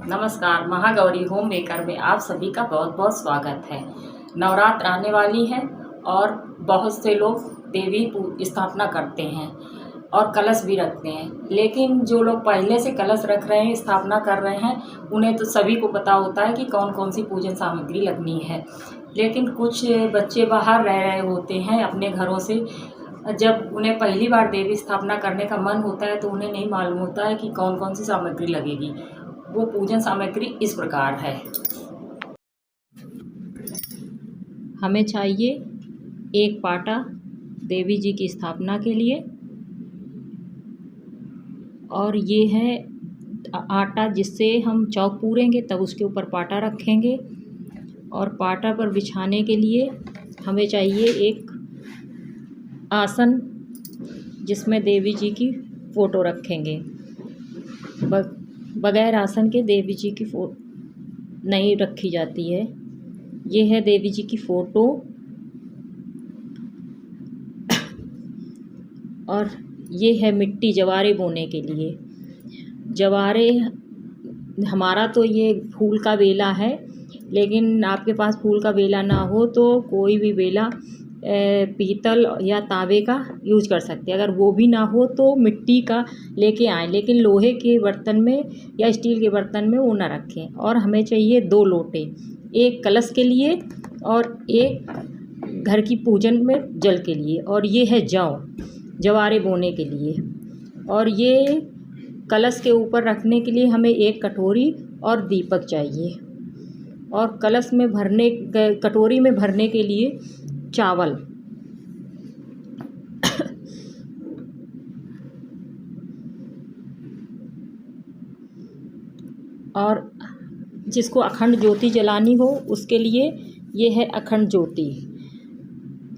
नमस्कार, Mahagauri home maker में आप सभी का बहुत बहुत स्वागत है। नवरात्र आने वाली है और बहुत से लोग देवी स्थापना करते हैं और कलश भी रखते हैं। लेकिन जो लोग पहले से कलश रख रहे हैं, स्थापना कर रहे हैं, उन्हें तो सभी को पता होता है कि कौन कौन सी पूजन सामग्री लगनी है। लेकिन कुछ बच्चे बाहर रह रहे होते हैं अपने घरों से। जब उन्हें पहली बार देवी स्थापना करने का मन होता है तो उन्हें नहीं मालूम होता है कि कौन कौन सी सामग्री लगेगी। वो पूजन सामग्री इस प्रकार है। हमें चाहिए एक पाटा देवी जी की स्थापना के लिए, और ये है आटा जिससे हम चौक पूरेंगे तब उसके ऊपर पाटा रखेंगे। और पाटा पर बिछाने के लिए हमें चाहिए एक आसन जिसमें देवी जी की फ़ोटो रखेंगे। बगैर आसन के देवी जी की नहीं रखी जाती है। ये है देवी जी की फ़ोटो। और ये है मिट्टी जवारे बोने के लिए। जवारे हमारा तो ये फूल का बेला है, लेकिन आपके पास फूल का बेला ना हो तो कोई भी बेला पीतल या तांबे का यूज कर सकते हैं। अगर वो भी ना हो तो मिट्टी का लेके आएँ, लेकिन लोहे के बर्तन में या स्टील के बर्तन में वो ना रखें। और हमें चाहिए 2 लोटे, एक कलश के लिए और एक घर की पूजन में जल के लिए। और ये है जौ, जवारे बोने के लिए। और ये कलश के ऊपर रखने के लिए हमें एक कटोरी और दीपक चाहिए। और कलश में भरने कटोरी में भरने के लिए चावल। और जिसको अखंड ज्योति जलानी हो उसके लिए ये है अखंड ज्योति।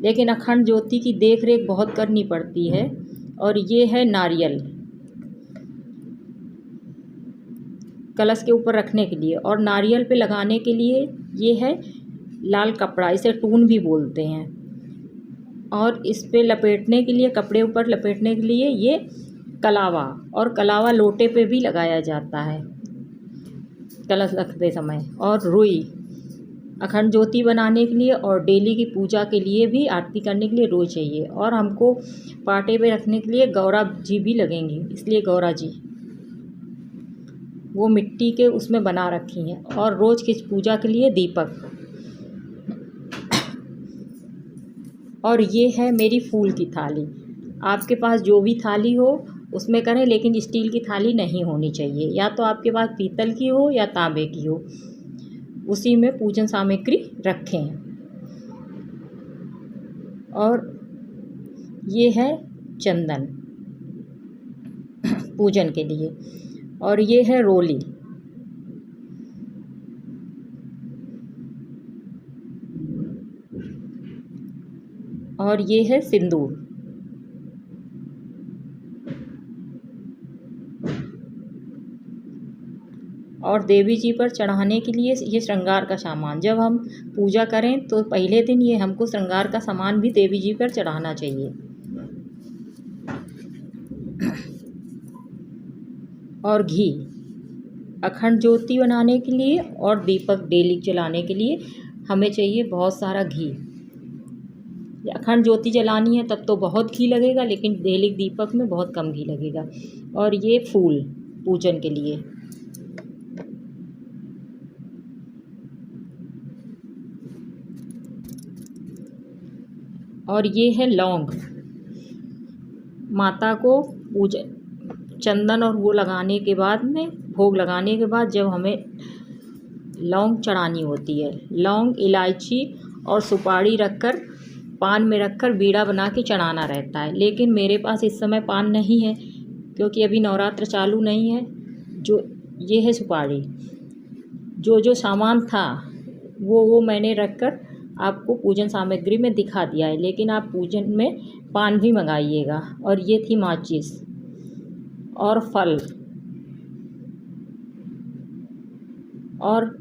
लेकिन अखंड ज्योति की देख रेख बहुत करनी पड़ती है। और ये है नारियल कलश के ऊपर रखने के लिए। और नारियल पे लगाने के लिए ये है लाल कपड़ा, इसे टून भी बोलते हैं। और इस पे लपेटने के लिए, कपड़े ऊपर लपेटने के लिए ये कलावा। और कलावा लोटे पे भी लगाया जाता है कलश रखते समय। और रुई अखंड ज्योति बनाने के लिए और डेली की पूजा के लिए भी, आरती करने के लिए रुई चाहिए। और हमको पाटे पे रखने के लिए गौरा जी भी लगेंगी, इसलिए गौरा जी वो मिट्टी के उसमें बना रखी हैं। और रोज़ की पूजा के लिए दीपक। और ये है मेरी फूल की थाली। आपके पास जो भी थाली हो उसमें करें, लेकिन स्टील की थाली नहीं होनी चाहिए। या तो आपके पास पीतल की हो या तांबे की हो, उसी में पूजन सामग्री रखें। और ये है चंदन पूजन के लिए। और ये है रोली। और ये है सिंदूर। और देवी जी पर चढ़ाने के लिए ये श्रृंगार का सामान। जब हम पूजा करें तो पहले दिन ये हमको श्रृंगार का सामान भी देवी जी पर चढ़ाना चाहिए। और घी अखंड ज्योति बनाने के लिए और दीपक डेली जलाने के लिए हमें चाहिए बहुत सारा घी। अखंड ज्योति जलानी है तब तो बहुत घी लगेगा, लेकिन डेली दीपक में बहुत कम घी लगेगा। और ये फूल पूजन के लिए। और ये है लौंग। माता को पूजन चंदन और वो लगाने के बाद में, भोग लगाने के बाद जब हमें लौंग चढ़ानी होती है, लौंग, इलायची और सुपारी रखकर, पान में रखकर बीड़ा बना के चढ़ाना रहता है। लेकिन मेरे पास इस समय पान नहीं है क्योंकि अभी नवरात्र चालू नहीं है। जो ये है सुपारी। जो सामान था वो मैंने रखकर आपको पूजन सामग्री में दिखा दिया है, लेकिन आप पूजन में पान भी मंगाइएगा। और ये थी माचिस और फल। और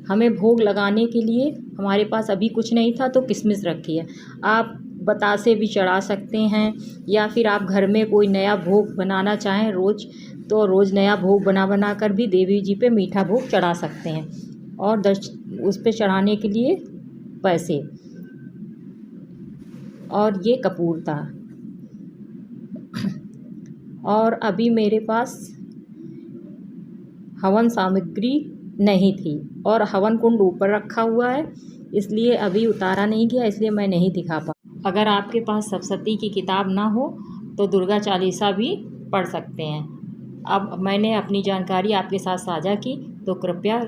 हमें भोग लगाने के लिए हमारे पास अभी कुछ नहीं था तो किशमिश रखी है। आप बतासे भी चढ़ा सकते हैं, या फिर आप घर में कोई नया भोग बनाना चाहें रोज़ तो रोज़ नया भोग बना बना कर भी देवी जी पे मीठा भोग चढ़ा सकते हैं। और उस पे चढ़ाने के लिए पैसे। और ये कपूर था। और अभी मेरे पास हवन सामग्री नहीं थी और हवन कुंड ऊपर रखा हुआ है, इसलिए अभी उतारा नहीं गया, इसलिए मैं नहीं दिखा पा। अगर आपके पास सप्तशती की किताब ना हो तो दुर्गा चालीसा भी पढ़ सकते हैं। अब मैंने अपनी जानकारी आपके साथ साझा की, तो कृपया